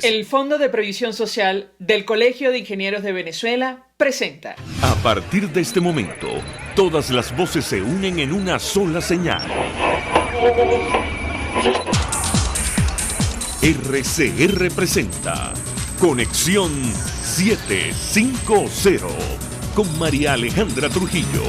El Fondo de Previsión Social del Colegio de Ingenieros de Venezuela presenta. A partir de este momento, todas las voces se unen en una sola señal. RCR presenta Conexión 750 con María Alejandra Trujillo.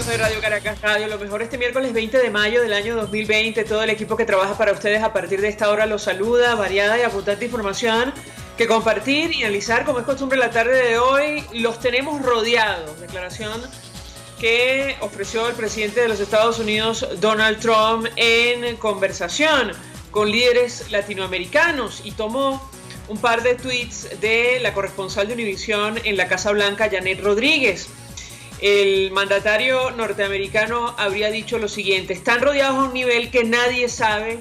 De Radio Caracas Radio, lo mejor este miércoles 20 de mayo del año 2020. Todo el equipo que trabaja para ustedes a partir de esta hora los saluda. Variada y abundante información que compartir y analizar, como es costumbre la tarde de hoy. Los tenemos rodeados. Declaración que ofreció el presidente de los Estados Unidos, Donald Trump, en conversación con líderes latinoamericanos, y tomó un par de tweets de la corresponsal de Univisión en la Casa Blanca, Janet Rodríguez. El mandatario norteamericano habría dicho lo siguiente: están rodeados a un nivel que nadie sabe,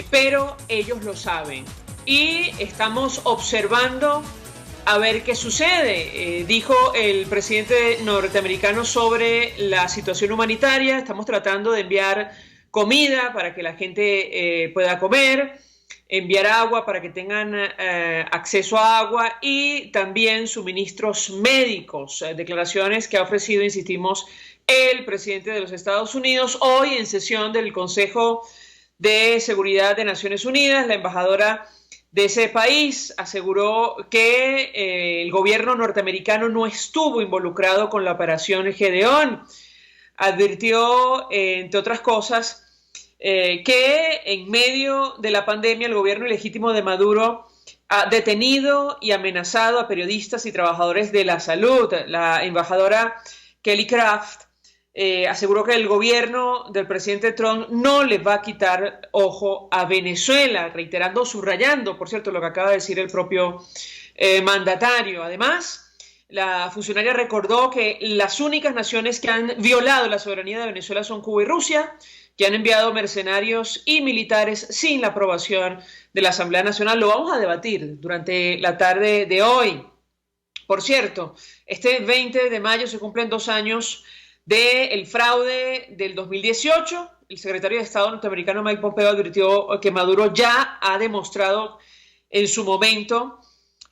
pero ellos lo saben. Y estamos observando a ver qué sucede, dijo el presidente norteamericano sobre la situación humanitaria. Estamos tratando de enviar comida para que la gente pueda comer, enviar agua para que tengan acceso a agua, y también suministros médicos. Declaraciones que ha ofrecido, insistimos, el presidente de los Estados Unidos hoy en sesión del Consejo de Seguridad de Naciones Unidas. La embajadora de ese país aseguró que el gobierno norteamericano no estuvo involucrado con la operación Gedeón. Advirtió, entre otras cosas, que en medio de la pandemia el gobierno ilegítimo de Maduro ha detenido y amenazado a periodistas y trabajadores de la salud. La embajadora Kelly Craft aseguró que el gobierno del presidente Trump no le va a quitar ojo a Venezuela, reiterando, subrayando, por cierto, lo que acaba de decir el propio mandatario. Además, la funcionaria recordó que las únicas naciones que han violado la soberanía de Venezuela son Cuba y Rusia, que han enviado mercenarios y militares sin la aprobación de la Asamblea Nacional. Lo vamos a debatir durante la tarde de hoy. Por cierto, este 20 de mayo se cumplen 2 años del fraude del 2018. El secretario de Estado norteamericano Mike Pompeo advirtió que Maduro ya ha demostrado en su momento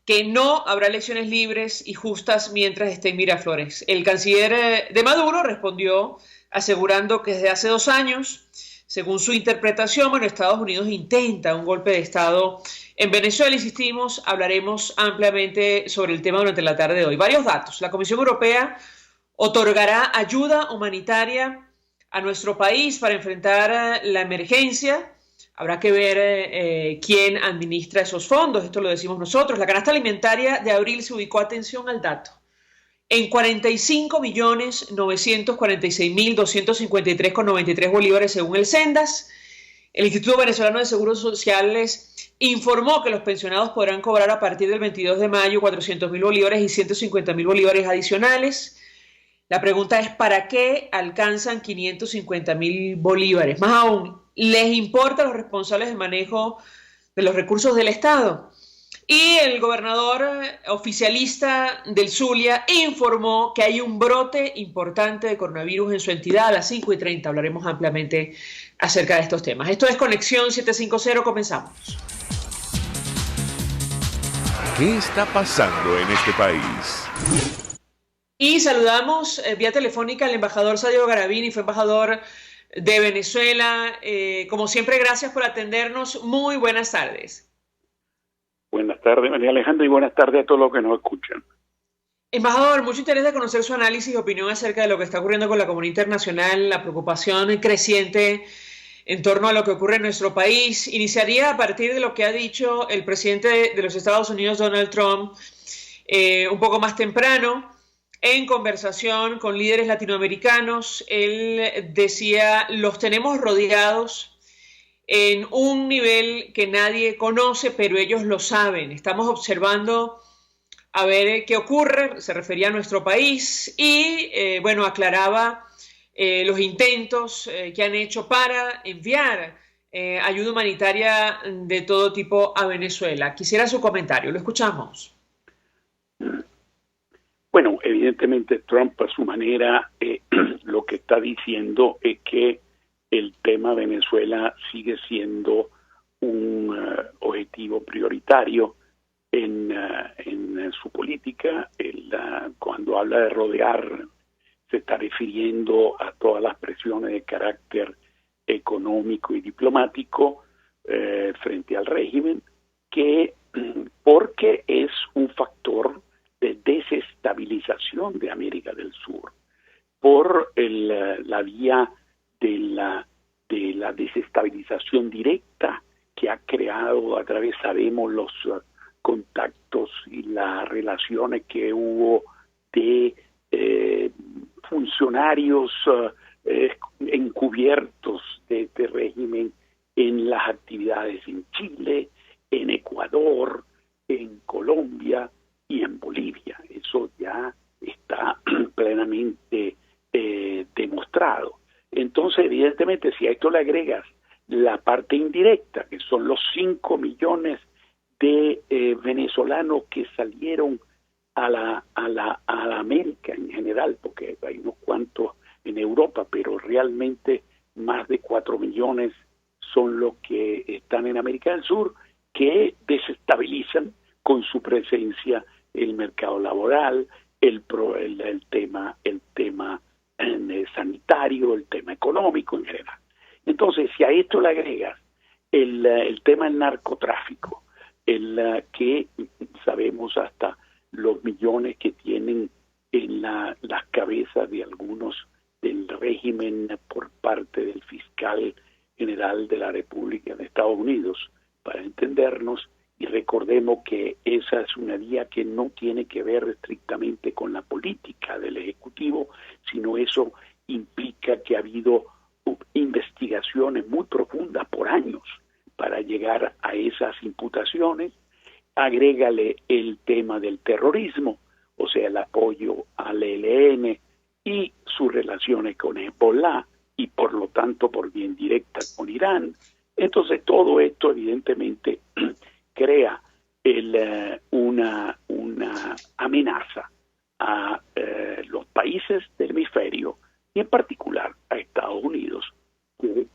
que no habrá elecciones libres y justas mientras esté en Miraflores. El canciller de Maduro respondió asegurando que desde hace 2 años, según su interpretación, Estados Unidos intenta un golpe de Estado en Venezuela. Insistimos, hablaremos ampliamente sobre el tema durante la tarde de hoy. Varios datos. La Comisión Europea otorgará ayuda humanitaria a nuestro país para enfrentar la emergencia. Habrá que ver quién administra esos fondos. Esto lo decimos nosotros. La canasta alimentaria de abril se ubicó, atención al dato, en 45.946.253,93 bolívares según el Sendas. El Instituto Venezolano de Seguros Sociales informó que los pensionados podrán cobrar a partir del 22 de mayo 400.000 bolívares y 150.000 bolívares adicionales. La pregunta es: ¿para qué alcanzan 550.000 bolívares? Más aún, ¿les importa a los responsables del manejo de los recursos del Estado? Y el gobernador oficialista del Zulia informó que hay un brote importante de coronavirus en su entidad. A las 5:30 hablaremos ampliamente acerca de estos temas. Esto es Conexión 750, comenzamos. ¿Qué está pasando en este país? Y saludamos vía telefónica al embajador Sadio Garavini, fue embajador de Venezuela. Como siempre, gracias por atendernos. Muy buenas tardes. Buenas tardes, María Alejandra, y buenas tardes a todos los que nos escuchan. Embajador, mucho interés de conocer su análisis y opinión acerca de lo que está ocurriendo con la comunidad internacional, la preocupación creciente en torno a lo que ocurre en nuestro país. Iniciaría a partir de lo que ha dicho el presidente de los Estados Unidos, Donald Trump, un poco más temprano, en conversación con líderes latinoamericanos. Él decía: los tenemos rodeados en un nivel que nadie conoce, pero ellos lo saben. Estamos observando a ver qué ocurre. Se refería a nuestro país y, aclaraba los intentos que han hecho para enviar ayuda humanitaria de todo tipo a Venezuela. Quisiera su comentario. Lo escuchamos. Bueno, evidentemente Trump a su manera lo que está diciendo es que el tema Venezuela sigue siendo objetivo prioritario en su política. Cuando habla de rodear, se está refiriendo a todas las presiones de carácter económico y diplomático frente al régimen, porque es un factor de desestabilización de América del Sur por la vía de la desestabilización directa que ha creado a través, sabemos, los contactos y las relaciones que hubo de funcionarios encubiertos de este régimen en las actividades en Chile, en Ecuador, en Colombia y en Bolivia. Eso ya está plenamente demostrado. Entonces, evidentemente, si a esto le agregas la parte indirecta, que son los 5 millones de venezolanos que salieron a la América en general, porque hay unos cuantos en Europa, pero realmente más de 4 millones son los que están en América del Sur, que desestabilizan con su presencia el mercado laboral, el tema sanitario, el tema económico en general. Entonces, si a esto le agregas el tema del narcotráfico, que sabemos hasta los millones que tienen en las cabezas de algunos del régimen por parte del fiscal general de la República de Estados Unidos, para entendernos, y recordemos que esa es una vía que no tiene que ver estrictamente con la política del Ejecutivo, sino eso implica que ha habido investigaciones muy profundas por años para llegar a esas imputaciones. Agrégale el tema del terrorismo, o sea, el apoyo al ELN y sus relaciones con Hezbollah y por lo tanto por vía indirecta con Irán. Entonces todo esto evidentemente crea una amenaza a los países del hemisferio y en particular a Estados Unidos, que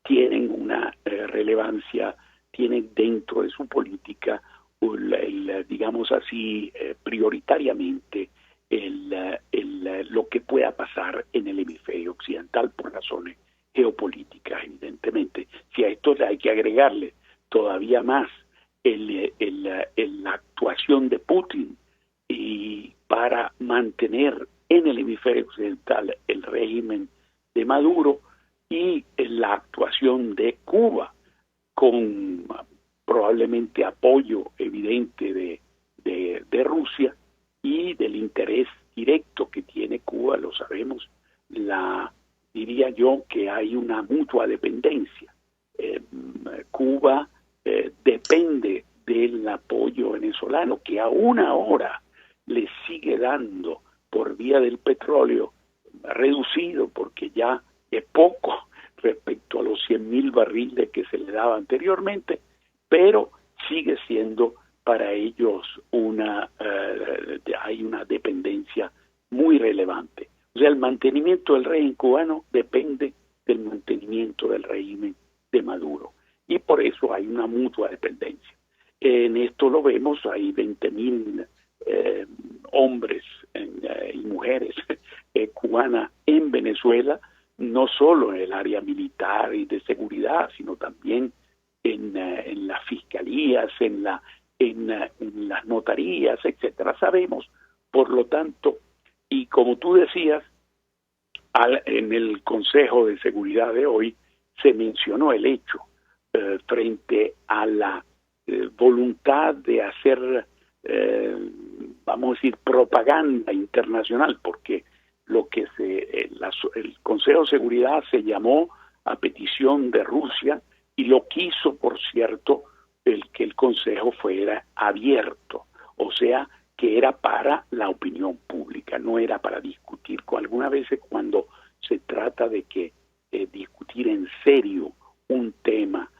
tienen una relevancia, tienen dentro de su política, digamos así, prioritariamente lo que pueda pasar en el hemisferio occidental por razones geopolíticas, evidentemente. Si a esto hay que agregarle todavía más la actuación de Putin y para mantener en el hemisferio occidental el régimen de Maduro, y la actuación de Cuba con probablemente apoyo evidente de Rusia y del interés directo que tiene Cuba, lo sabemos, diría yo que hay una mutua dependencia. Cuba depende del apoyo venezolano, que aún ahora le sigue dando por vía del petróleo, reducido porque ya es poco respecto a los 100.000 barriles que se le daba anteriormente, pero sigue siendo para ellos hay una dependencia muy relevante. O sea, el mantenimiento del régimen cubano depende del mantenimiento del régimen de Maduro, y por eso hay una mutua dependencia. En esto lo vemos, hay 20.000 hombres y mujeres cubanas en Venezuela, no solo en el área militar y de seguridad, sino también en las fiscalías, en las notarías, etcétera. Sabemos, por lo tanto, y como tú decías, en el Consejo de Seguridad de hoy se mencionó el hecho frente a la voluntad de hacer, vamos a decir, propaganda internacional, porque el Consejo de Seguridad se llamó a petición de Rusia y lo quiso, por cierto, que el Consejo fuera abierto, o sea, que era para la opinión pública, no era para discutir. Algunas veces cuando se trata de discutir en serio un tema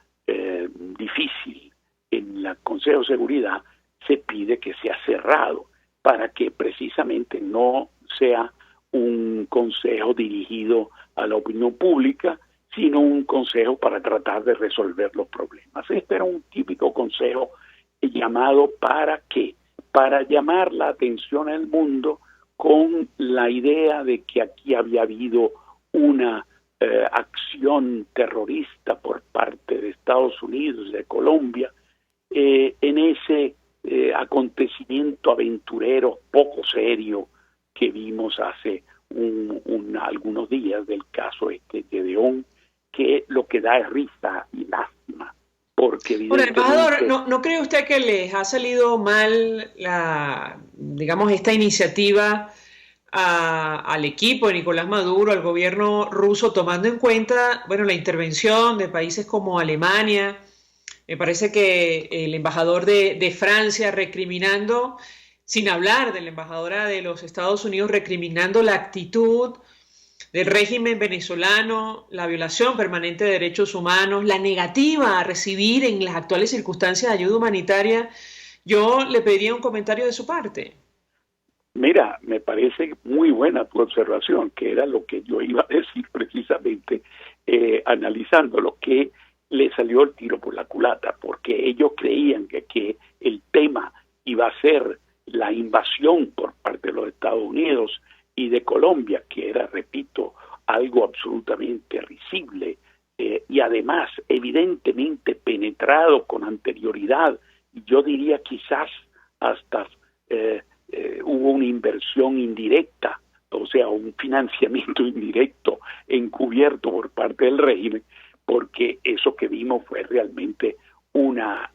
difícil en el Consejo de Seguridad, se pide que sea cerrado para que precisamente no sea un consejo dirigido a la opinión pública, sino un consejo para tratar de resolver los problemas. Este era un típico consejo llamado ¿para qué? Para llamar la atención al mundo con la idea de que aquí había habido una acción terrorista por parte de Estados Unidos, de Colombia, en ese acontecimiento aventurero poco serio que vimos hace algunos días del caso de Gedeón, que lo que da es risa y lástima, porque Bueno, evidentemente... embajador, ¿no cree usted que les ha salido mal digamos, esta iniciativa al equipo de Nicolás Maduro, al gobierno ruso, tomando en cuenta, bueno, la intervención de países como Alemania? Me parece que el embajador de Francia recriminando, sin hablar de la embajadora de los Estados Unidos, recriminando la actitud del régimen venezolano, la violación permanente de derechos humanos, la negativa a recibir en las actuales circunstancias ayuda humanitaria. Yo le pediría un comentario de su parte. Mira, me parece muy buena tu observación, que era lo que yo iba a decir precisamente, analizando lo que le salió el tiro por la culata, porque ellos creían que el tema iba a ser la invasión por parte de los Estados Unidos y de Colombia, que era, repito, algo absolutamente risible, y además evidentemente penetrado con anterioridad, yo diría quizás hasta hubo una inversión indirecta, o sea, un financiamiento indirecto encubierto por parte del régimen, porque eso que vimos fue realmente una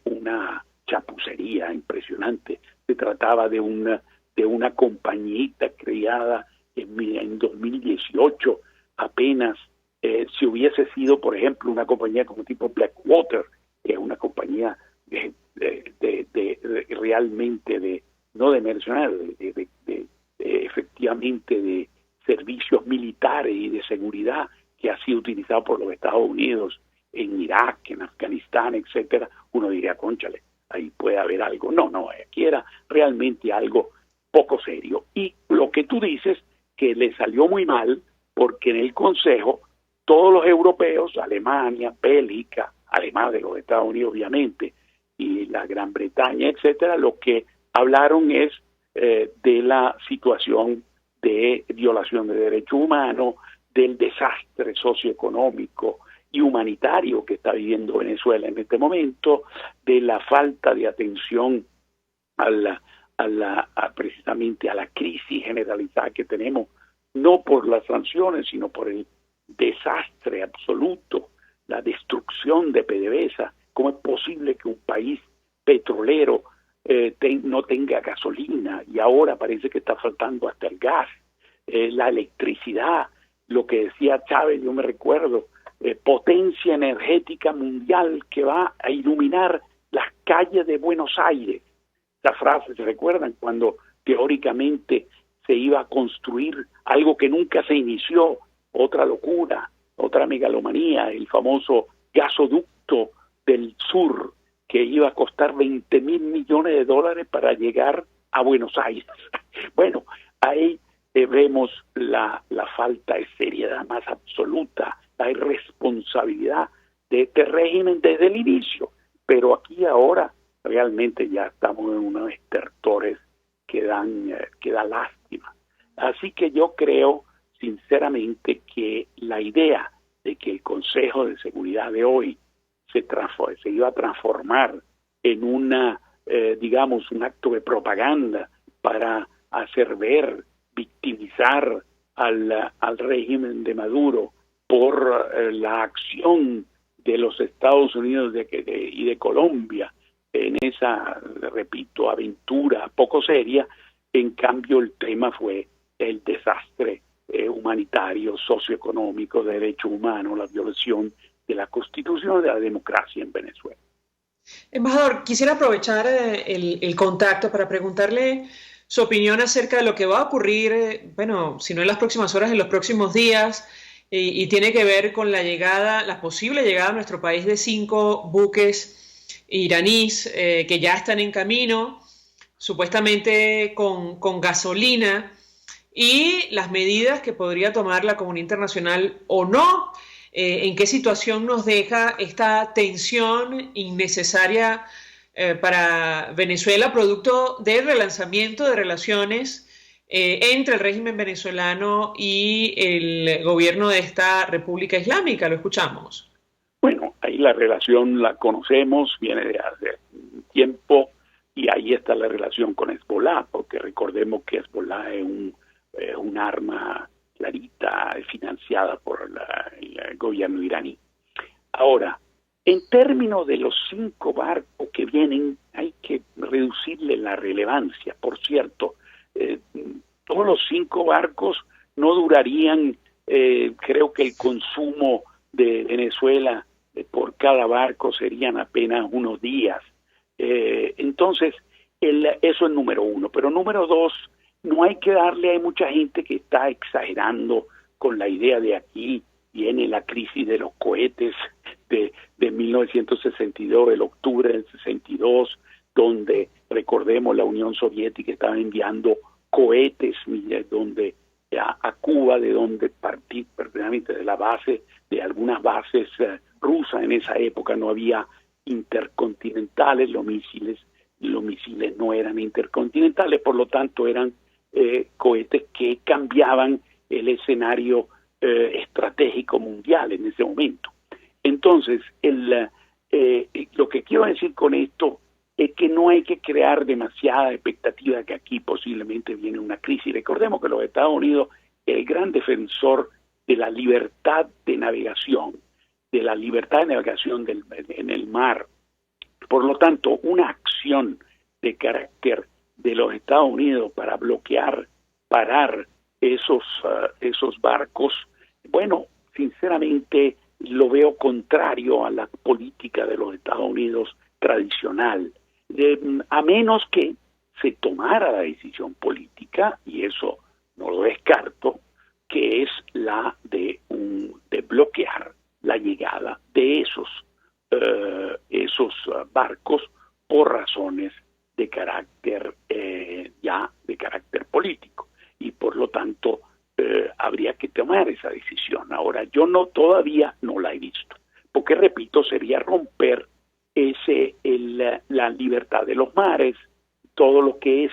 chapucería impresionante. Se trataba de una compañita creada en 2018, apenas. Si hubiese sido, por ejemplo, una compañía como tipo Blackwater, que es una compañía realmente no de mercenarios, efectivamente de servicios militares y de seguridad, que ha sido utilizado por los Estados Unidos en Irak, en Afganistán, etcétera, uno diría, cónchale, ahí puede haber algo. No, aquí era realmente algo poco serio. Y lo que tú dices, que le salió muy mal, porque en el Consejo todos los europeos, Alemania, Bélgica, además de los Estados Unidos obviamente, y la Gran Bretaña, etcétera, lo que hablaron es de la situación de violación de derechos humanos, del desastre socioeconómico y humanitario que está viviendo Venezuela en este momento, de la falta de atención precisamente a la crisis generalizada que tenemos, no por las sanciones, sino por el desastre absoluto, la destrucción de PDVSA. ¿Cómo es posible que un país petrolero no tenga gasolina y ahora parece que está faltando hasta el gas, la electricidad? Lo que decía Chávez, yo me recuerdo, potencia energética mundial que va a iluminar las calles de Buenos Aires. Esa frase, ¿se recuerdan? Cuando teóricamente se iba a construir algo que nunca se inició, otra locura, otra megalomanía, el famoso gasoducto del sur, que iba a costar $20 mil millones de dólares para llegar a Buenos Aires. Bueno, ahí vemos la falta de seriedad más absoluta, la irresponsabilidad de este régimen desde el inicio. Pero aquí ahora realmente ya estamos en unos estertores que da lástima. Así que yo creo sinceramente que la idea de que el Consejo de Seguridad de hoy se iba a transformar en digamos, un acto de propaganda para hacer ver, victimizar al régimen de Maduro por la acción de los Estados Unidos y de Colombia en esa, repito, aventura poco seria. En cambio, el tema fue el desastre humanitario, socioeconómico, de derechos humanos, la violación de la Constitución y de la democracia en Venezuela. Embajador, quisiera aprovechar el contacto para preguntarle su opinión acerca de lo que va a ocurrir, bueno, si no en las próximas horas, en los próximos días, y tiene que ver con la posible llegada a nuestro país de 5 buques iraníes que ya están en camino, supuestamente con gasolina, y las medidas que podría tomar la comunidad internacional o no ¿En qué situación nos deja esta tensión innecesaria para Venezuela, producto del relanzamiento de relaciones entre el régimen venezolano y el gobierno de esta República Islámica? Lo escuchamos. Bueno, ahí la relación la conocemos, viene de hace tiempo, y ahí está la relación con Hezbollah, porque recordemos que Hezbollah es un arma clarita financiada por el gobierno iraní. Ahora, en términos de los 5 barcos que vienen, hay que reducirle la relevancia. Por cierto, todos los 5 barcos no durarían, creo que el consumo de Venezuela por cada barco serían apenas unos días. Entonces, eso es número 1. Pero número 2, no hay que darle, hay mucha gente que está exagerando con la idea de aquí viene la crisis de los cohetes de 1962, el octubre del 62, donde, recordemos, la Unión Soviética estaba enviando cohetes donde a Cuba, de donde partí prácticamente de la base, de algunas bases rusas en esa época. No había intercontinentales, los misiles no eran intercontinentales, por lo tanto eran cohetes que cambiaban el escenario estratégico mundial en ese momento. Entonces, lo que quiero decir con esto es que no hay que crear demasiada expectativa que aquí posiblemente viene una crisis. Recordemos que los Estados Unidos es el gran defensor de la libertad de navegación, en el mar. Por lo tanto, una acción de carácter de los Estados Unidos para parar esos barcos, bueno, sinceramente lo veo contrario a la política de los Estados Unidos tradicional, a menos que se tomara la decisión política, y eso no lo descarto, que es la de bloquear la llegada de esos barcos por razones de carácter político, y por lo tanto habría que tomar esa decisión. Ahora, yo todavía no la he visto, porque repito, sería romper la libertad de los mares, todo lo que es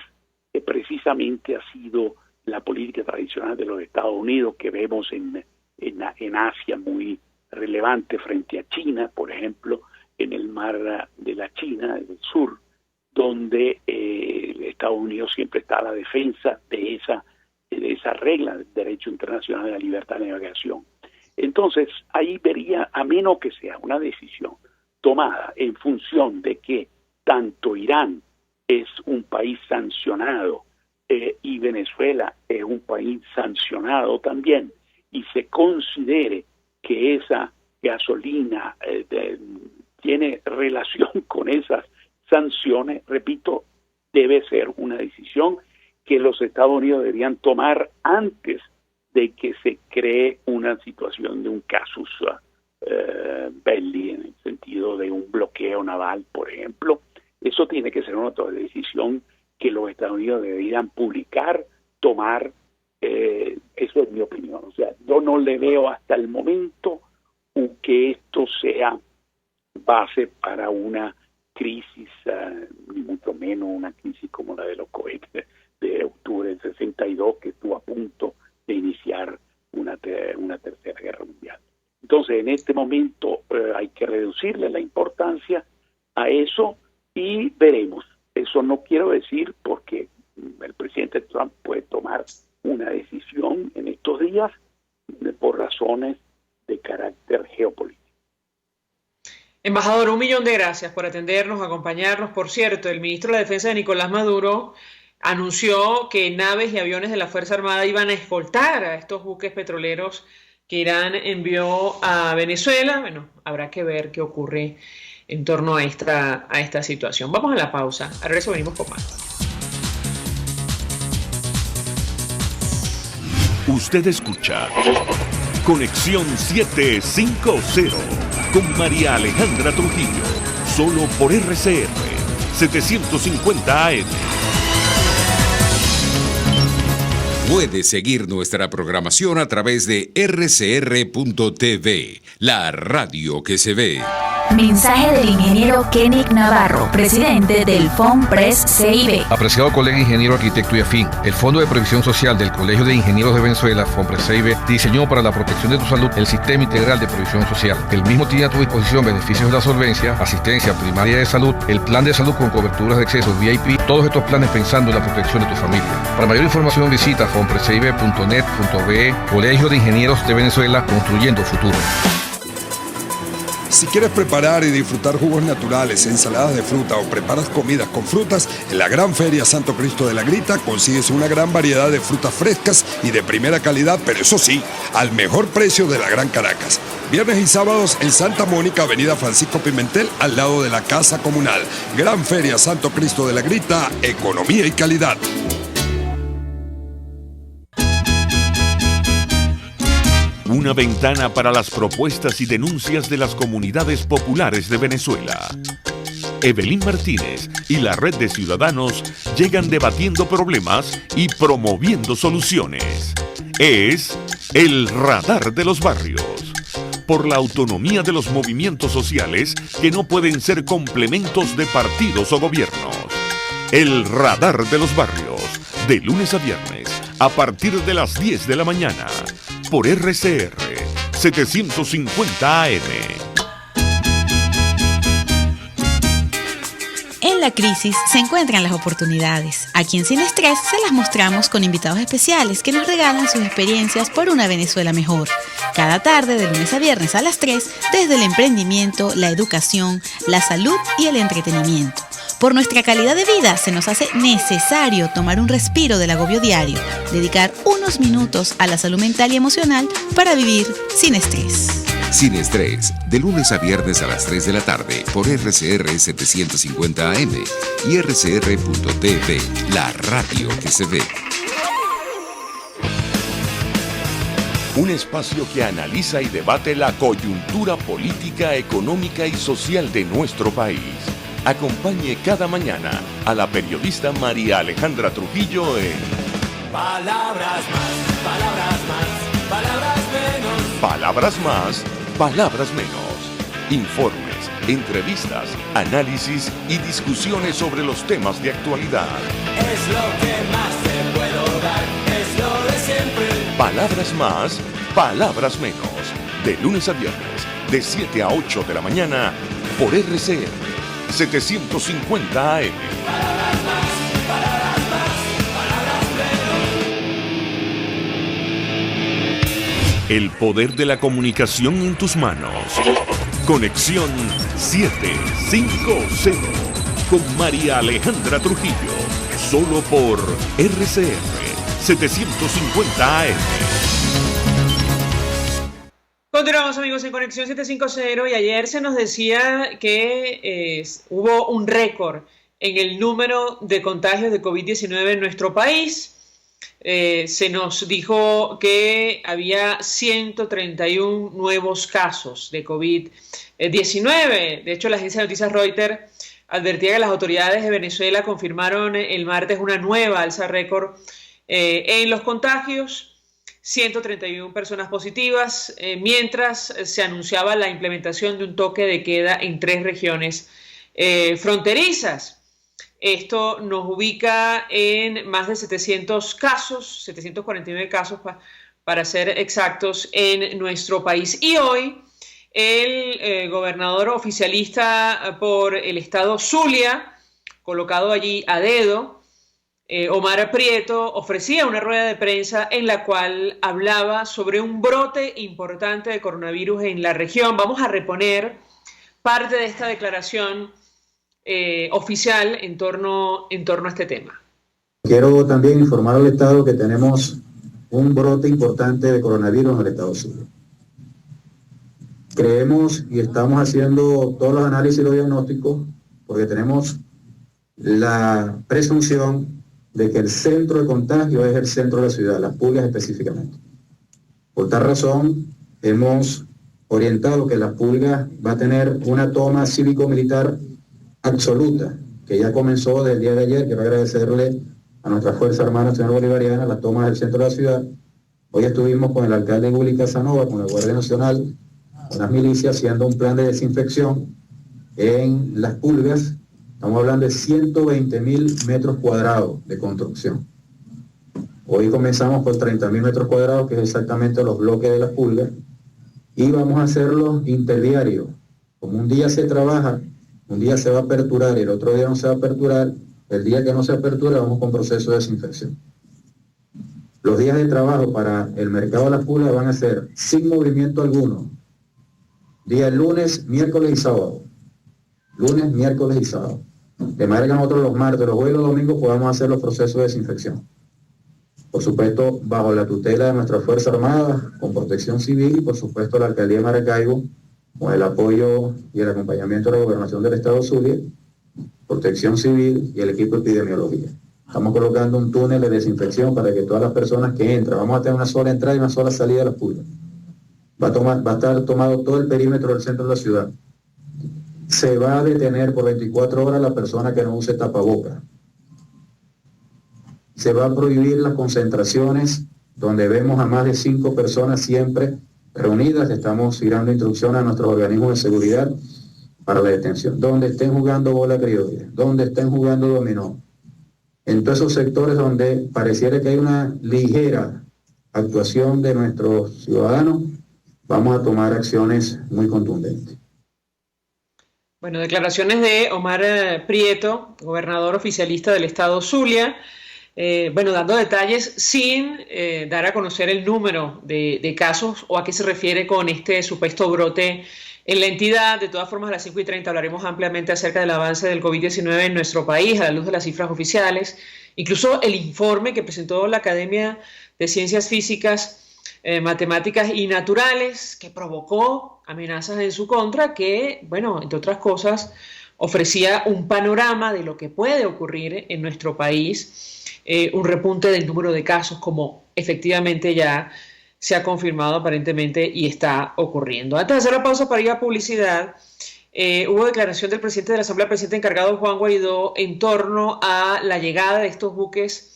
precisamente ha sido la política tradicional de los Estados Unidos, que vemos en Asia muy relevante frente a China, por ejemplo, en el mar de la China, del sur, donde Estados Unidos siempre está a la defensa de esa regla del derecho internacional de la libertad de navegación. Entonces, ahí vería, a menos que sea una decisión tomada en función de que tanto Irán es un país sancionado y Venezuela es un país sancionado también, y se considere que esa gasolina tiene relación con esas sanciones, repito, debe ser una decisión que los Estados Unidos deberían tomar antes de que se cree una situación de un casus belli, en el sentido de un bloqueo naval, por ejemplo. Eso tiene que ser una decisión que los Estados Unidos deberían publicar, tomar. Eso es mi opinión. O sea, yo no le veo hasta el momento que esto sea base para una crisis, ni mucho menos una crisis como la de los cohetes de octubre del 62, que estuvo a punto de iniciar una tercera guerra mundial. Entonces, en este momento hay que reducirle la importancia a eso y veremos. Eso no quiero decir porque el presidente Trump puede tomar una decisión en estos días por razones de carácter geopolítico. Embajador, 1.000.000 de gracias por atendernos, acompañarnos. Por cierto, el ministro de la Defensa de Nicolás Maduro anunció que naves y aviones de la Fuerza Armada iban a escoltar a estos buques petroleros que Irán envió a Venezuela. Bueno, habrá que ver qué ocurre en torno a esta situación. Vamos a la pausa. A regreso venimos con más. Usted escucha Conexión 750 con María Alejandra Trujillo, solo por RCR 750 AM. Puedes seguir nuestra programación a través de rcr.tv, la radio que se ve. Mensaje del ingeniero Kenick Navarro, presidente del FOMPRES CIB. Apreciado colega ingeniero, arquitecto y afín, el Fondo de Previsión Social del Colegio de Ingenieros de Venezuela, FOMPRES CIB, diseñó para la protección de tu salud el Sistema Integral de Previsión Social. El mismo tiene a tu disposición beneficios de la solvencia, asistencia primaria de salud, el plan de salud con coberturas de exceso VIP, todos estos planes pensando en la protección de tu familia. Para mayor información visita fomprescib.net.be, Colegio de Ingenieros de Venezuela, construyendo futuro. Si quieres preparar y disfrutar jugos naturales, ensaladas de fruta o preparas comidas con frutas, en la Gran Feria Santo Cristo de la Grita consigues una gran variedad de frutas frescas y de primera calidad, pero eso sí, al mejor precio de la Gran Caracas. Viernes y sábados en Santa Mónica, Avenida Francisco Pimentel, al lado de la Casa Comunal. Gran Feria Santo Cristo de la Grita, economía y calidad. Una ventana para las propuestas y denuncias de las comunidades populares de Venezuela. Evelyn Martínez y la Red de Ciudadanos llegan debatiendo problemas y promoviendo soluciones. Es el Radar de los Barrios. Por la autonomía de los movimientos sociales que no pueden ser complementos de partidos o gobiernos. El Radar de los Barrios, de lunes a viernes, a partir de las 10 de la mañana. Por RCR 750 AM. En la crisis se encuentran las oportunidades. Aquí en Sin Estrés se las mostramos con invitados especiales que nos regalan sus experiencias por una Venezuela mejor. Cada tarde, de lunes a viernes a las 3, desde el emprendimiento, la educación, la salud y el entretenimiento. Por nuestra calidad de vida se nos hace necesario tomar un respiro del agobio diario, dedicar unos minutos a la salud mental y emocional para vivir sin estrés. Sin Estrés, de lunes a viernes a las 3 de la tarde por RCR 750 AM y rcr.tv, la radio que se ve. Un espacio que analiza y debate la coyuntura política, económica y social de nuestro país. Acompañe cada mañana a la periodista María Alejandra Trujillo en Palabras más, palabras más, palabras menos. Palabras más, palabras menos. Informes, entrevistas, análisis y discusiones sobre los temas de actualidad. Es lo que más te puedo dar, es lo de siempre. Palabras más, palabras menos. De lunes a viernes, de 7 a 8 de la mañana, por RCR 750 AM. Palabras más, palabras más, palabras menos. El poder de la comunicación en tus manos. Conexión 750 con María Alejandra Trujillo. Solo por RCR 750 AM. Continuamos, amigos, en Conexión 750 y ayer se nos decía que hubo un récord en el número de contagios de COVID-19 en nuestro país. Se nos dijo que había 131 nuevos casos de COVID-19. De hecho, la agencia de noticias Reuters advertía que las autoridades de Venezuela confirmaron el martes una nueva alza récord en los contagios. 131 personas positivas, mientras se anunciaba la implementación de un toque de queda en 3 regiones fronterizas. Esto nos ubica en más de 700 casos, 749 casos para ser exactos, en nuestro país. Y hoy el gobernador oficialista por el estado Zulia, colocado allí a dedo, Omar Prieto, ofrecía una rueda de prensa en la cual hablaba sobre un brote importante de coronavirus en la región. Vamos a reponer parte de esta declaración oficial en torno a este tema. Quiero también informar al Estado que tenemos un brote importante de coronavirus en el Estado Zulia. Creemos y estamos haciendo todos los análisis y los diagnósticos porque tenemos la presunción de que el centro de contagio es el centro de la ciudad, Las Pulgas específicamente. Por tal razón, hemos orientado que Las Pulgas va a tener una toma cívico-militar absoluta, que ya comenzó del día de ayer. Quiero agradecerle a nuestra Fuerza Armada Nacional Bolivariana, las tomas del centro de la ciudad. Hoy estuvimos con el alcalde Willy Casanova, con la Guardia Nacional, con las milicias, haciendo un plan de desinfección en Las Pulgas. Estamos hablando de 120.000 metros cuadrados de construcción. Hoy comenzamos por 30.000 metros cuadrados, que es exactamente los bloques de Las Pulgas, y vamos a hacerlo interdiario. Como un día se trabaja, un día se va a aperturar y el otro día no se va a aperturar, el día que no se apertura vamos con proceso de desinfección. Los días de trabajo para el mercado de Las Pulgas van a ser sin movimiento alguno. Día lunes, miércoles y sábado. Lunes, miércoles y sábado. De manera que nosotros los martes, los jueves y los domingos podamos hacer los procesos de desinfección. Por supuesto, bajo la tutela de nuestra Fuerza Armada, con protección civil y por supuesto la Alcaldía de Maracaibo, con el apoyo y el acompañamiento de la Gobernación del Estado Zulia, protección civil y el equipo de epidemiología. Estamos colocando un túnel de desinfección para que todas las personas que entran, vamos a tener una sola entrada y una sola salida de Las Pulgas. Va a estar tomado todo el perímetro del centro de la ciudad. Se va a detener por 24 horas la persona que no use tapabocas. Se va a prohibir las concentraciones donde vemos a más de 5 personas siempre reunidas. Estamos girando instrucciones a nuestros organismos de seguridad para la detención. Donde estén jugando bola criolla, donde estén jugando dominó. En todos esos sectores donde pareciera que hay una ligera actuación de nuestros ciudadanos, vamos a tomar acciones muy contundentes. Bueno, declaraciones de Omar Prieto, gobernador oficialista del estado Zulia, dando detalles sin dar a conocer el número de casos o a qué se refiere con este supuesto brote en la entidad. De todas formas, a las 5:30 hablaremos ampliamente acerca del avance del COVID-19 en nuestro país, a la luz de las cifras oficiales, incluso el informe que presentó la Academia de Ciencias Físicas, Matemáticas y Naturales, que provocó amenazas en su contra, que, bueno, entre otras cosas, ofrecía un panorama de lo que puede ocurrir en nuestro país, un repunte del número de casos, como efectivamente ya se ha confirmado aparentemente y está ocurriendo. Antes de hacer la pausa para ir a publicidad, hubo declaración del presidente de la Asamblea, presidente encargado Juan Guaidó, en torno a la llegada de estos buques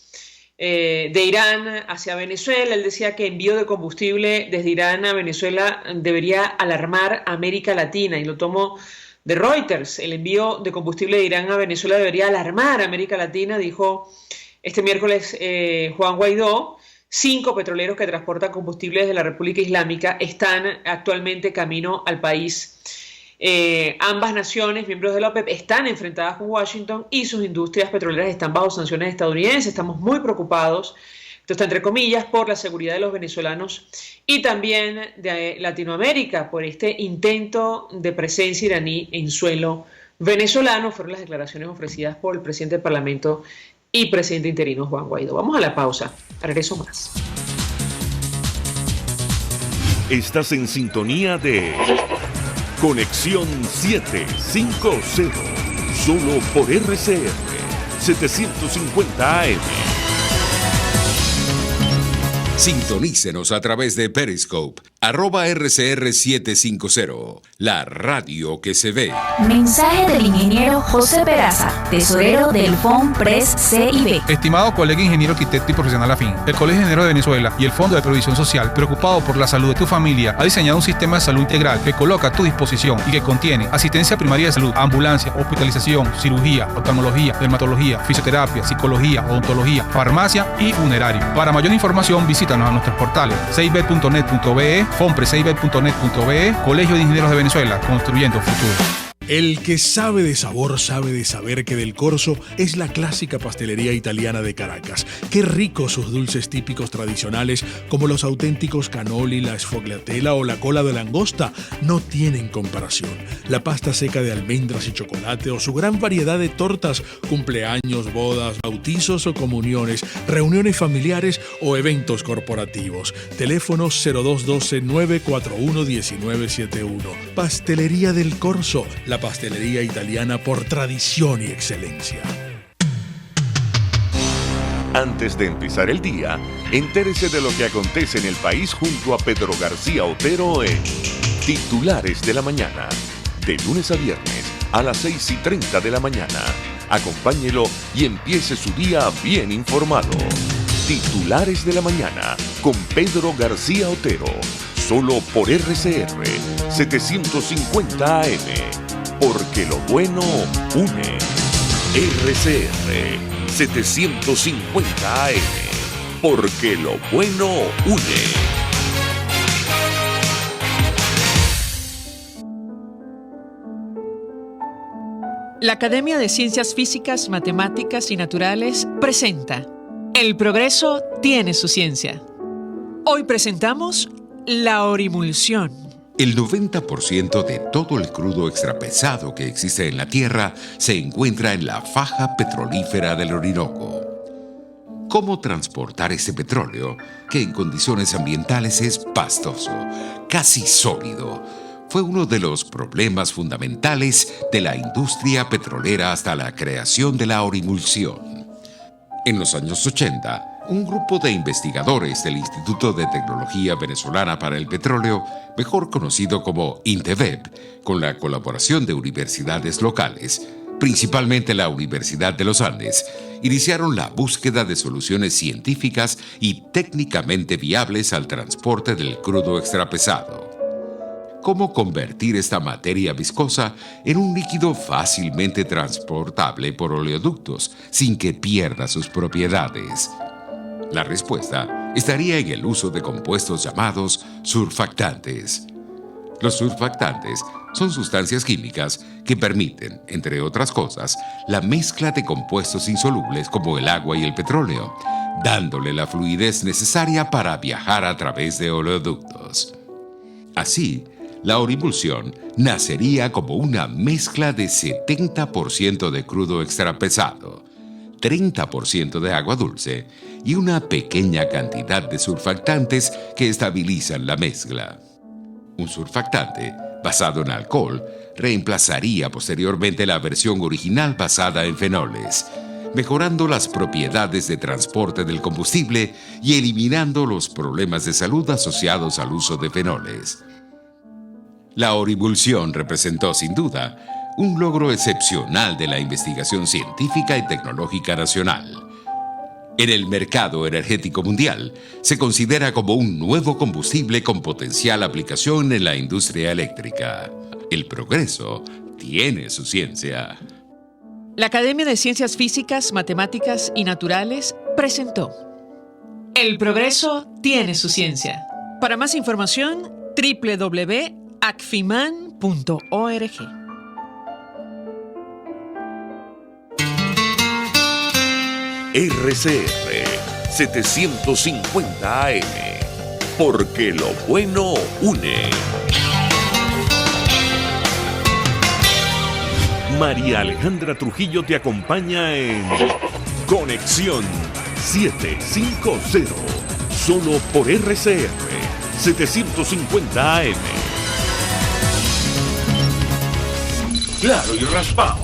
de Irán hacia Venezuela. Él decía que envío de combustible desde Irán a Venezuela debería alarmar a América Latina, y lo tomo de Reuters. El envío de combustible de Irán a Venezuela debería alarmar a América Latina, dijo este miércoles Juan Guaidó. 5 petroleros que transportan combustible desde la República Islámica están actualmente camino al país. Ambas naciones, miembros de la OPEP, están enfrentadas con Washington y sus industrias petroleras están bajo sanciones estadounidenses. Estamos muy preocupados, esto está entre comillas, por la seguridad de los venezolanos y también de Latinoamérica por este intento de presencia iraní en suelo venezolano. Fueron las declaraciones ofrecidas por el presidente del Parlamento y presidente interino Juan Guaidó. Vamos a la pausa, regreso más. Estás en sintonía de Conexión 750, solo por RCR 750 AM. Sintonícenos a través de Periscope, @RCR750, la radio que se ve. Mensaje del ingeniero José Peraza, tesorero del FOMPRES CIB. Estimado colega ingeniero, arquitecto y profesional afín, el Colegio de Ingenieros de Venezuela y el Fondo de Previsión Social, preocupado por la salud de tu familia, ha diseñado un sistema de salud integral que coloca a tu disposición y que contiene asistencia primaria de salud, ambulancia, hospitalización, cirugía, oftalmología, dermatología, fisioterapia, psicología, odontología, farmacia y funerario. Para mayor información, visítanos a nuestros portales ceibet.net.be, fompreseibet.net.be, Colegio de Ingenieros de Venezuela, construyendo futuro. El que sabe de sabor sabe de saber que Del Corso es la clásica pastelería italiana de Caracas. Qué ricos sus dulces típicos tradicionales, como los auténticos cannoli, la sfogliatella o la cola de langosta, no tienen comparación. La pasta seca de almendras y chocolate o su gran variedad de tortas, cumpleaños, bodas, bautizos o comuniones, reuniones familiares o eventos corporativos. Teléfono 0212-941-1971. Pastelería Del Corso, la pastelería italiana por tradición y excelencia. Antes de empezar el día, entérese de lo que acontece en el país junto a Pedro García Otero en Titulares de la Mañana, de lunes a viernes a las 6:30 de la mañana, Acompáñelo y empiece su día bien informado. Titulares de la mañana con Pedro García Otero. Solo por RCR 750 AM. Porque lo bueno une. RCR 750 AM. Porque lo bueno une. La Academia de Ciencias Físicas, Matemáticas y Naturales presenta El progreso tiene su ciencia. Hoy presentamos la orimulsión. El 90% de todo el crudo extrapesado que existe en la Tierra se encuentra en la faja petrolífera del Orinoco. ¿Cómo transportar ese petróleo, que en condiciones ambientales es pastoso, casi sólido? Fue uno de los problemas fundamentales de la industria petrolera hasta la creación de la orimulsión. En los años 80, un grupo de investigadores del Instituto de Tecnología Venezolana para el Petróleo, mejor conocido como INTEVEP, con la colaboración de universidades locales, principalmente la Universidad de los Andes, iniciaron la búsqueda de soluciones científicas y técnicamente viables al transporte del crudo extrapesado. ¿Cómo convertir esta materia viscosa en un líquido fácilmente transportable por oleoductos sin que pierda sus propiedades? La respuesta estaría en el uso de compuestos llamados surfactantes. Los surfactantes son sustancias químicas que permiten, entre otras cosas, la mezcla de compuestos insolubles como el agua y el petróleo, dándole la fluidez necesaria para viajar a través de oleoductos. Así, la orimulsión nacería como una mezcla de 70% de crudo extrapesado, 30% de agua dulce y una pequeña cantidad de surfactantes que estabilizan la mezcla. Un surfactante basado en alcohol reemplazaría posteriormente la versión original basada en fenoles, mejorando las propiedades de transporte del combustible y eliminando los problemas de salud asociados al uso de fenoles. La orimulsión representó, sin duda, un logro excepcional de la investigación científica y tecnológica nacional. En el mercado energético mundial, se considera como un nuevo combustible con potencial aplicación en la industria eléctrica. El progreso tiene su ciencia. La Academia de Ciencias Físicas, Matemáticas y Naturales presentó El progreso tiene su ciencia. Para más información, www.acfiman.org. RCR 750 AM. Porque lo bueno une. María Alejandra Trujillo te acompaña en Conexión 750. Solo por RCR 750 AM. Claro y raspado.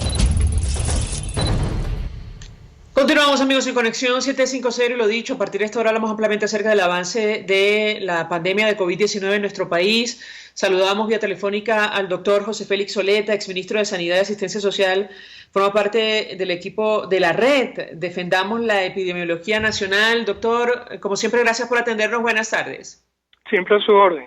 Continuamos, amigos, en Conexión 750 y lo dicho, a partir de esta hora hablamos ampliamente acerca del avance de la pandemia de COVID-19 en nuestro país. Saludamos vía telefónica al doctor José Félix Soleta, exministro de Sanidad y Asistencia Social, forma parte del equipo de la red Defendamos la Epidemiología Nacional. Doctor, como siempre, gracias por atendernos. Buenas tardes. Siempre a su orden.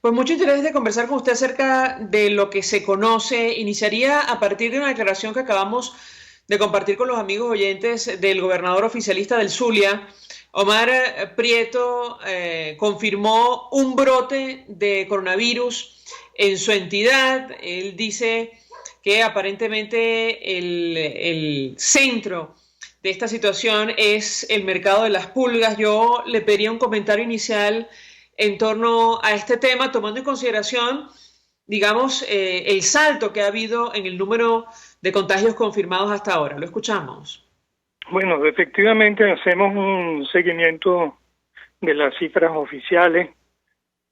Pues mucho interés de conversar con usted acerca de lo que se conoce. Iniciaría a partir de una declaración que acabamos de compartir con los amigos oyentes del gobernador oficialista del Zulia. Omar Prieto confirmó un brote de coronavirus en su entidad. Él dice que aparentemente el centro de esta situación es el mercado de las pulgas. Yo le pediría un comentario inicial en torno a este tema, tomando en consideración, digamos, el salto que ha habido en el número de contagios confirmados hasta ahora. Lo escuchamos. Bueno, efectivamente hacemos un seguimiento de las cifras oficiales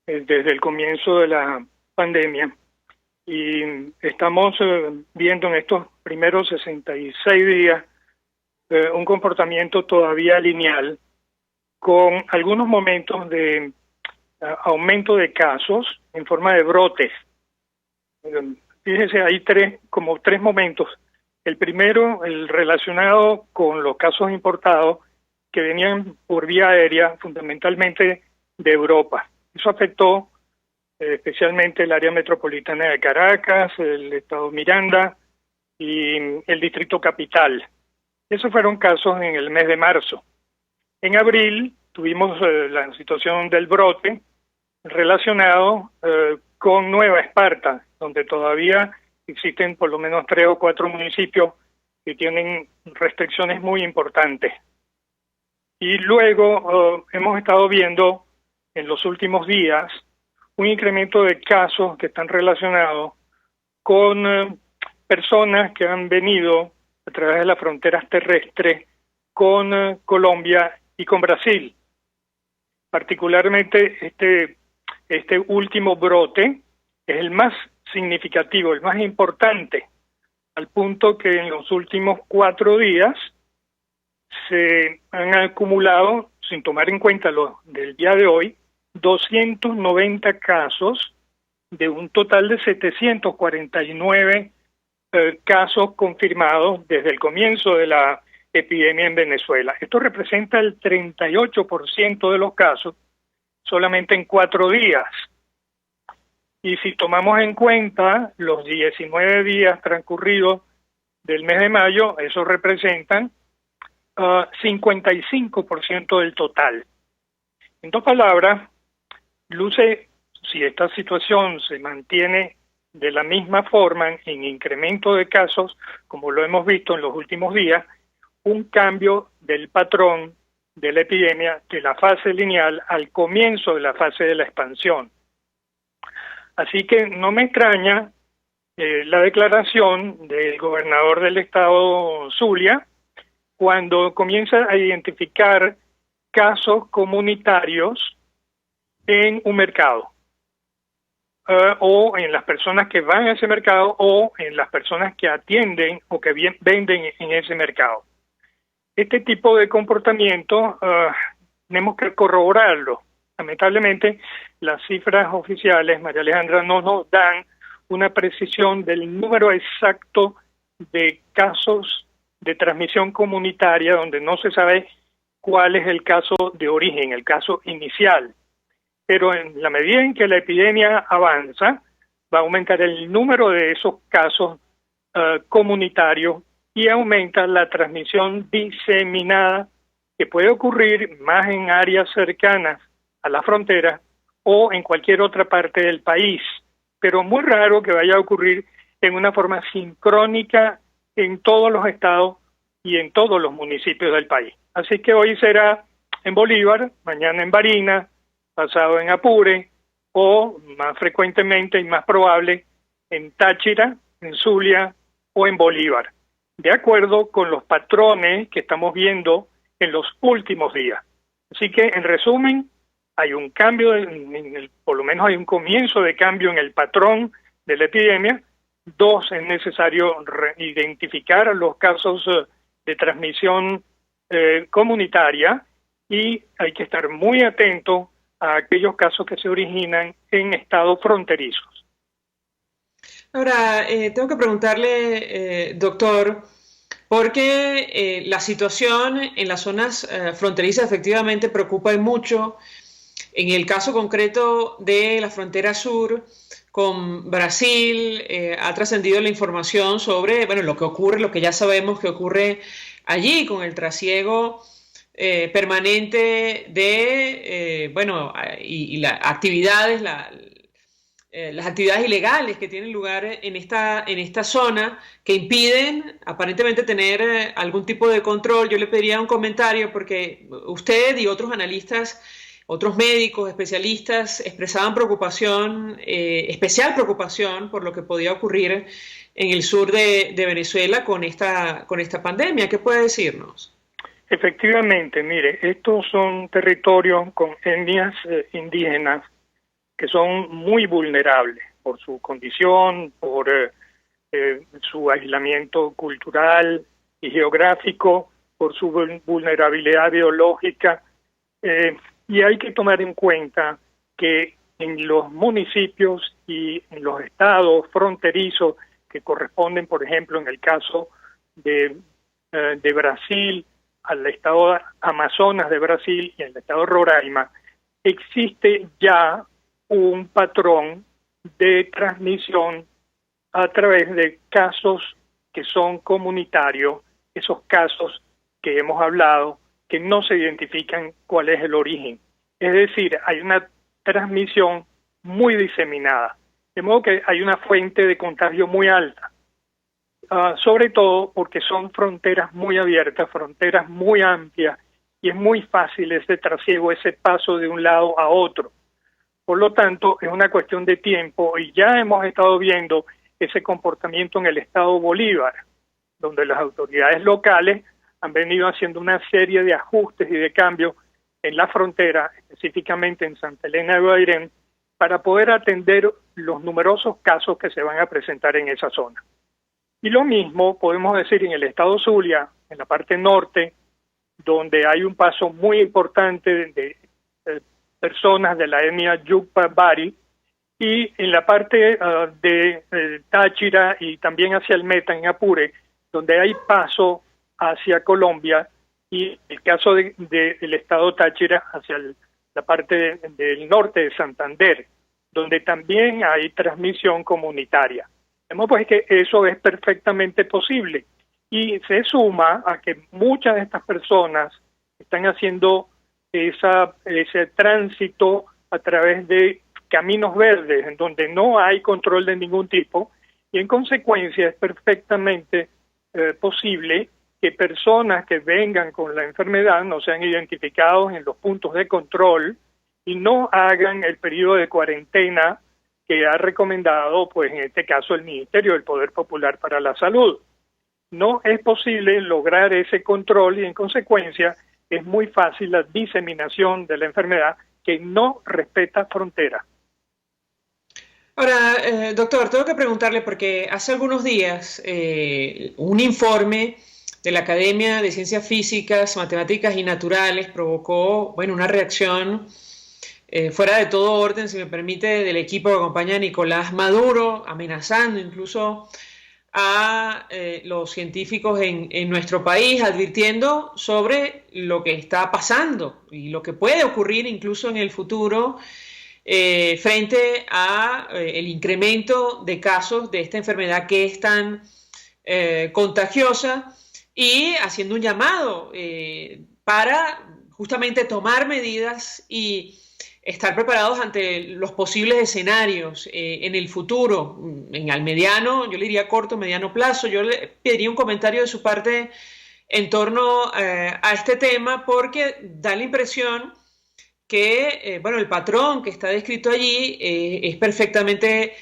desde el comienzo de la pandemia y estamos viendo en estos primeros 66 días un comportamiento todavía lineal con algunos momentos de aumento de casos en forma de brotes. Fíjese, hay tres momentos. El primero, el relacionado con los casos importados que venían por vía aérea, fundamentalmente de Europa. Eso afectó especialmente el área metropolitana de Caracas, el estado Miranda y el distrito capital. Esos fueron casos en el mes de marzo. En abril tuvimos la situación del brote relacionado con Nueva Esparta, donde todavía existen por lo menos 3 o 4 municipios que tienen restricciones muy importantes. Y luego hemos estado viendo en los últimos días un incremento de casos que están relacionados con personas que han venido a través de las fronteras terrestres con Colombia y con Brasil. Particularmente este último brote es el más significativo, el más importante, al punto que en los últimos 4 días se han acumulado, sin tomar en cuenta lo del día de hoy, 290 casos de un total de 749 casos confirmados desde el comienzo de la epidemia en Venezuela. Esto representa el 38% de los casos solamente en 4 días. Y si tomamos en cuenta los 19 días transcurridos del mes de mayo, eso representan 55% del total. En 2 palabras, luce, si esta situación se mantiene de la misma forma en incremento de casos, como lo hemos visto en los últimos días, un cambio del patrón de la epidemia de la fase lineal al comienzo de la fase de la expansión. Así que no me extraña la declaración del gobernador del estado Zulia cuando comienza a identificar casos comunitarios en un mercado, o en las personas que van a ese mercado, o en las personas que atienden o que venden en ese mercado. Este tipo de comportamiento tenemos que corroborarlo. Lamentablemente, las cifras oficiales, María Alejandra, no nos dan una precisión del número exacto de casos de transmisión comunitaria donde no se sabe cuál es el caso de origen, el caso inicial. Pero en la medida en que la epidemia avanza, va a aumentar el número de esos casos comunitarios y aumenta la transmisión diseminada que puede ocurrir más en áreas cercanas a la frontera o en cualquier otra parte del país, pero muy raro que vaya a ocurrir en una forma sincrónica en todos los estados y en todos los municipios del país. Así que hoy será en Bolívar, mañana en Barinas, pasado en Apure, o más frecuentemente y más probable en Táchira, en Zulia o en Bolívar, de acuerdo con los patrones que estamos viendo en los últimos días. Así que, en resumen, hay un cambio, por lo menos hay un comienzo de cambio en el patrón de la epidemia. 2, es necesario identificar los casos de transmisión comunitaria y hay que estar muy atento a aquellos casos que se originan en estados fronterizos. Ahora, tengo que preguntarle, doctor, porque la situación en las zonas fronterizas efectivamente preocupa mucho. En el caso concreto de la frontera sur con Brasil, ha trascendido la información sobre, bueno, lo que ocurre, lo que ya sabemos que ocurre allí con el trasiego permanente de, y las actividades, las actividades ilegales que tienen lugar en esta zona que impiden aparentemente tener algún tipo de control. Yo le pediría un comentario porque usted y otros analistas, otros médicos, especialistas expresaban preocupación, especial preocupación por lo que podía ocurrir en el sur de Venezuela con esta pandemia. ¿Qué puede decirnos? Efectivamente, mire, estos son territorios con etnias indígenas que son muy vulnerables por su condición, por su aislamiento cultural y geográfico, por su vulnerabilidad biológica, y hay que tomar en cuenta que en los municipios y en los estados fronterizos que corresponden, por ejemplo, en el caso de Brasil al estado Amazonas de Brasil y al estado Roraima, existe ya un patrón de transmisión a través de casos que son comunitarios, esos casos que hemos hablado, que no se identifican cuál es el origen. Es decir, hay una transmisión muy diseminada, de modo que hay una fuente de contagio muy alta, sobre todo porque son fronteras muy abiertas, fronteras muy amplias, y es muy fácil ese trasiego, ese paso de un lado a otro. Por lo tanto, es una cuestión de tiempo, y ya hemos estado viendo ese comportamiento en el estado Bolívar, donde las autoridades locales han venido haciendo una serie de ajustes y de cambios en la frontera, específicamente en Santa Elena de Guairén, para poder atender los numerosos casos que se van a presentar en esa zona. Y lo mismo podemos decir en el estado Zulia, en la parte norte, donde hay un paso muy importante de personas de la etnia Yucpa Bari, y en la parte de Táchira y también hacia el Meta, en Apure, donde hay paso hacia Colombia, y el caso del estado Táchira hacia la parte del norte de Santander, donde también hay transmisión comunitaria. Vemos pues que eso es perfectamente posible, y se suma a que muchas de estas personas están haciendo ese tránsito a través de caminos verdes, en donde no hay control de ningún tipo, y en consecuencia es perfectamente posible que personas que vengan con la enfermedad no sean identificados en los puntos de control y no hagan el periodo de cuarentena que ha recomendado, pues en este caso, el Ministerio del Poder Popular para la Salud. No es posible lograr ese control, y en consecuencia es muy fácil la diseminación de la enfermedad, que no respeta fronteras. Ahora, doctor, tengo que preguntarle, porque hace algunos días un informe de la Academia de Ciencias Físicas, Matemáticas y Naturales provocó, una reacción fuera de todo orden, si me permite, del equipo que acompaña a Nicolás Maduro, amenazando incluso a los científicos en nuestro país, advirtiendo sobre lo que está pasando y lo que puede ocurrir incluso en el futuro frente a el incremento de casos de esta enfermedad que es tan contagiosa, y haciendo un llamado para justamente tomar medidas y estar preparados ante los posibles escenarios en el futuro, al mediano, yo le diría corto, mediano plazo. Yo le pediría un comentario de su parte en torno a este tema, porque da la impresión que, el patrón que está descrito allí es perfectamente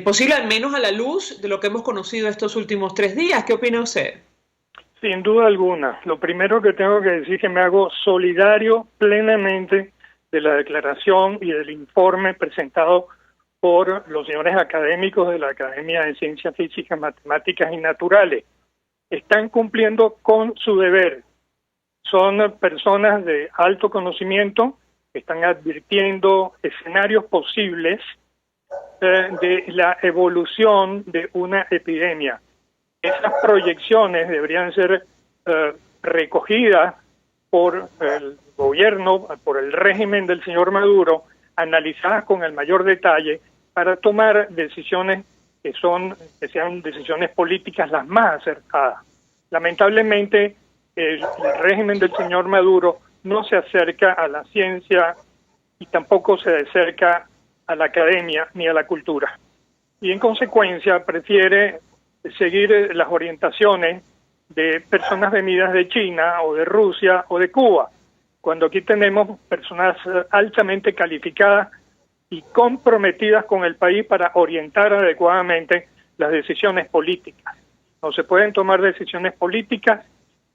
posible, al menos a la luz de lo que hemos conocido estos últimos 3 días. ¿Qué opina usted? Sin duda alguna. Lo primero que tengo que decir es que me hago solidario plenamente de la declaración y del informe presentado por los señores académicos de la Academia de Ciencias Físicas, Matemáticas y Naturales. Están cumpliendo con su deber. Son personas de alto conocimiento que están advirtiendo escenarios posibles de la evolución de una epidemia. Esas proyecciones deberían ser recogidas por el gobierno, por el régimen del señor Maduro, analizadas con el mayor detalle para tomar decisiones que sean decisiones políticas las más acertadas. Lamentablemente, el régimen del señor Maduro no se acerca a la ciencia y tampoco se acerca a la academia ni a la cultura. Y en consecuencia prefiere seguir las orientaciones de personas venidas de China o de Rusia o de Cuba, cuando aquí tenemos personas altamente calificadas y comprometidas con el país para orientar adecuadamente las decisiones políticas. No se pueden tomar decisiones políticas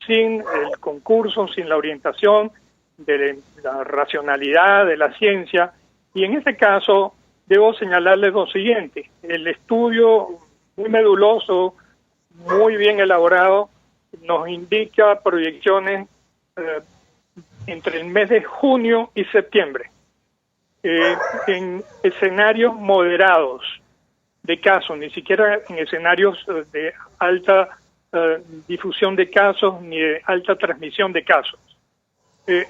sin el concurso, sin la orientación de la racionalidad, de la ciencia, y en este caso debo señalarles lo siguiente: el estudio muy meduloso, muy bien elaborado, nos indica proyecciones entre el mes de junio y septiembre, en escenarios moderados de casos, ni siquiera en escenarios de alta difusión de casos ni de alta transmisión de casos.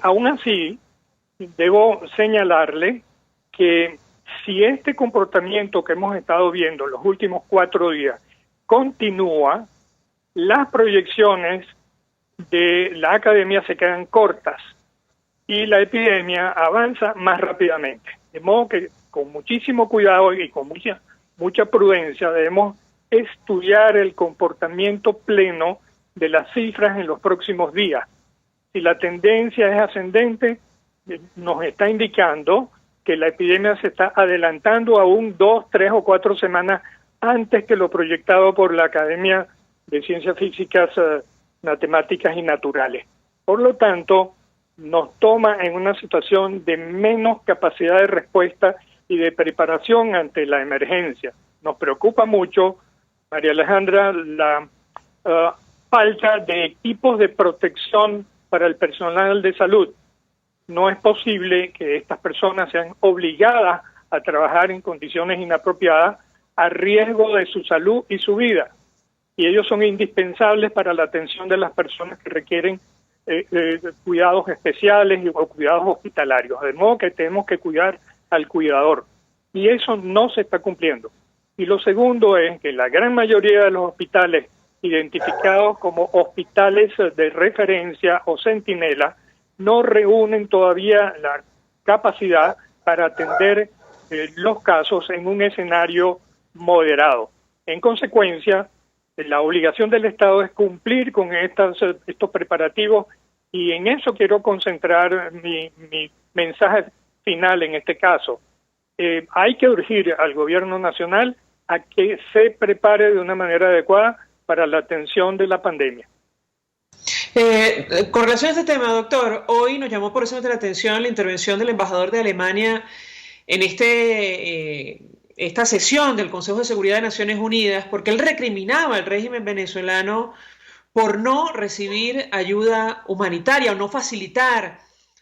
Aún así, debo señalarle que si este comportamiento que hemos estado viendo los últimos 4 días continúa, las proyecciones de la academia se quedan cortas y la epidemia avanza más rápidamente. De modo que con muchísimo cuidado y con mucha prudencia debemos estudiar el comportamiento pleno de las cifras en los próximos días. Si la tendencia es ascendente, nos está indicando que la epidemia se está adelantando aún 2, 3 o 4 semanas antes que lo proyectado por la Academia de Ciencias Físicas, Matemáticas y Naturales. Por lo tanto, nos toma en una situación de menos capacidad de respuesta y de preparación ante la emergencia. Nos preocupa mucho, María Alejandra, la falta de equipos de protección para el personal de salud. No es posible que estas personas sean obligadas a trabajar en condiciones inapropiadas a riesgo de su salud y su vida. Y ellos son indispensables para la atención de las personas que requieren cuidados especiales o cuidados hospitalarios. De modo que tenemos que cuidar al cuidador. Y eso no se está cumpliendo. Y lo segundo es que la gran mayoría de los hospitales identificados como hospitales de referencia o centinela no reúnen todavía la capacidad para atender los casos en un escenario moderado. En consecuencia, la obligación del Estado es cumplir con estos preparativos y en eso quiero concentrar mi mensaje final en este caso. Hay que urgir al gobierno nacional a que se prepare de una manera adecuada para la atención de la pandemia. Con relación a este tema, doctor, hoy nos llamó por eso la atención la intervención del embajador de Alemania en esta sesión del Consejo de Seguridad de Naciones Unidas, porque él recriminaba al régimen venezolano por no recibir ayuda humanitaria o no facilitar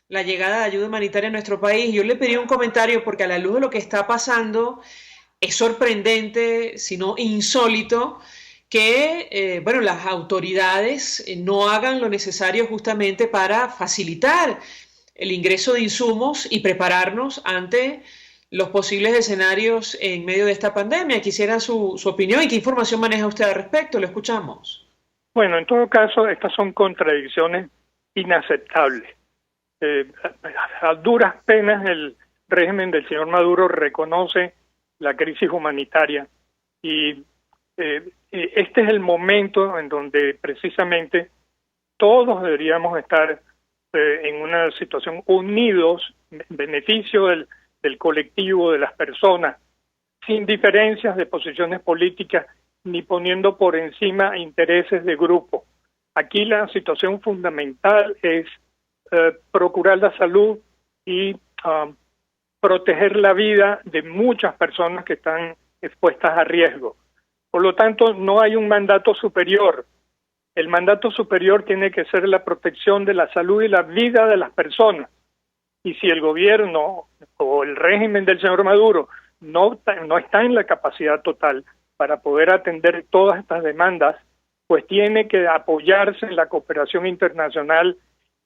la llegada de ayuda humanitaria a nuestro país. Yo le pedí un comentario porque a la luz de lo que está pasando es sorprendente, si no insólito, que las autoridades no hagan lo necesario justamente para facilitar el ingreso de insumos y prepararnos ante los posibles escenarios en medio de esta pandemia. Quisiera su opinión y qué información maneja usted al respecto. Lo escuchamos. Bueno, en todo caso, estas son contradicciones inaceptables. A duras penas el régimen del señor Maduro reconoce la crisis humanitaria y este es el momento en donde precisamente todos deberíamos estar en una situación unidos en beneficio del colectivo, de las personas, sin diferencias de posiciones políticas ni poniendo por encima intereses de grupo. Aquí la situación fundamental es procurar la salud y proteger la vida de muchas personas que están expuestas a riesgo. Por lo tanto, no hay un mandato superior. El mandato superior tiene que ser la protección de la salud y la vida de las personas. Y si el gobierno o el régimen del señor Maduro no está en la capacidad total para poder atender todas estas demandas, pues tiene que apoyarse en la cooperación internacional,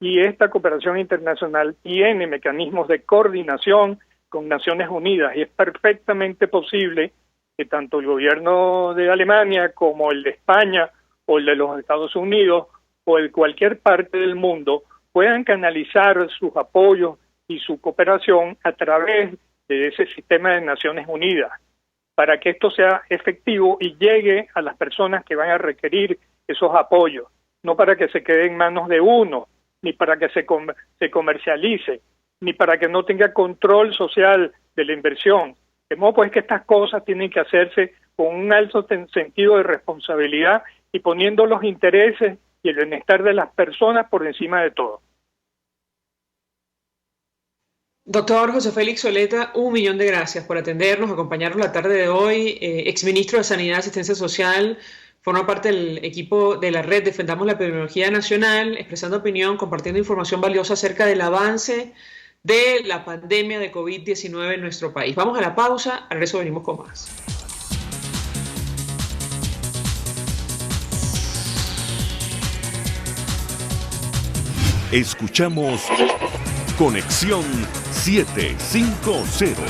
y esta cooperación internacional tiene mecanismos de coordinación con Naciones Unidas, y es perfectamente posible que tanto el gobierno de Alemania como el de España o el de los Estados Unidos o de cualquier parte del mundo puedan canalizar sus apoyos y su cooperación a través de ese sistema de Naciones Unidas para que esto sea efectivo y llegue a las personas que van a requerir esos apoyos, no para que se quede en manos de uno, ni para que se comercialice, ni para que no tenga control social de la inversión. De modo pues que estas cosas tienen que hacerse con un alto sentido de responsabilidad y poniendo los intereses y el bienestar de las personas por encima de todo. Doctor José Félix Soleta, 1.000.000 de gracias por atendernos, acompañarnos la tarde de hoy. Exministro de Sanidad y Asistencia Social, forma parte del equipo de la red Defendamos la Epidemiología Nacional, expresando opinión, compartiendo información valiosa acerca del avance de la pandemia de COVID-19 en nuestro país. Vamos a la pausa, al regreso venimos con más. Escuchamos Conexión 750,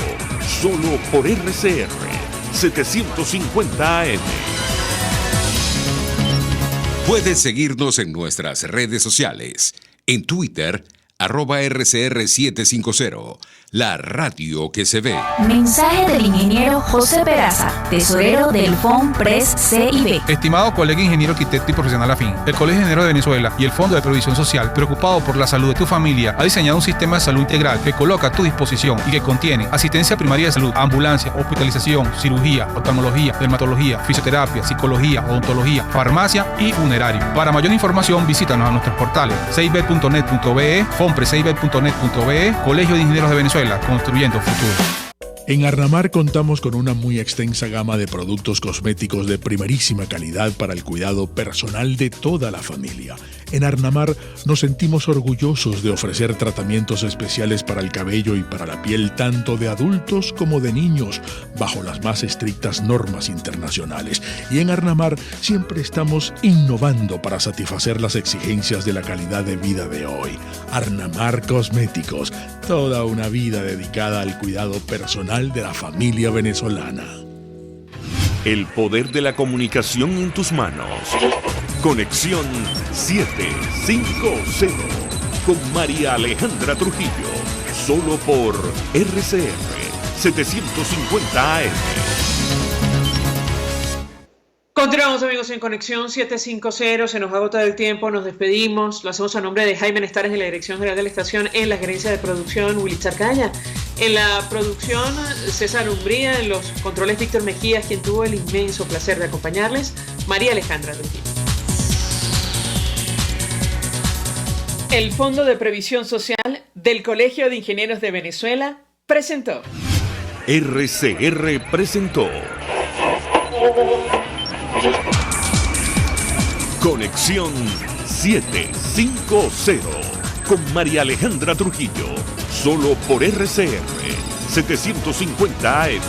solo por RCR 750 AM. Puedes seguirnos en nuestras redes sociales. En Twitter, @RCR750, la radio que se ve. Mensaje del ingeniero José Peraza, tesorero del FOMPRES CIB. Estimado colega ingeniero arquitecto y profesional afín, el Colegio de Ingenieros de Venezuela y el Fondo de Previsión Social, preocupado por la salud de tu familia, ha diseñado un sistema de salud integral que coloca a tu disposición y que contiene asistencia primaria de salud, ambulancia, hospitalización, cirugía, oftalmología, dermatología, fisioterapia, psicología, odontología, farmacia y funerario. Para mayor información, visítanos a nuestros portales cib.net.be, fomprescib.net.be, Colegio de Ingenieros de Venezuela, construyendo futuro. En Arnamar contamos con una muy extensa gama de productos cosméticos de primerísima calidad para el cuidado personal de toda la familia. En Arnamar nos sentimos orgullosos de ofrecer tratamientos especiales para el cabello y para la piel tanto de adultos como de niños, bajo las más estrictas normas internacionales. Y en Arnamar siempre estamos innovando para satisfacer las exigencias de la calidad de vida de hoy. Arnamar Cosméticos, toda una vida dedicada al cuidado personal de la familia venezolana. El poder de la comunicación en tus manos. Conexión 750 con María Alejandra Trujillo, solo por RCR 750 AM. Continuamos, amigos, en Conexión 750. Se nos agota el tiempo, nos despedimos. Lo hacemos a nombre de Jaime Nestares en la dirección general de la estación, en la gerencia de producción Willy Charcaya, en la producción César Umbría, en los controles Víctor Mejías, quien tuvo el inmenso placer de acompañarles, María Alejandra Trujillo. El Fondo de Previsión Social del Colegio de Ingenieros de Venezuela presentó. RCR presentó Conexión 750 con María Alejandra Trujillo, solo por RCR 750 AM.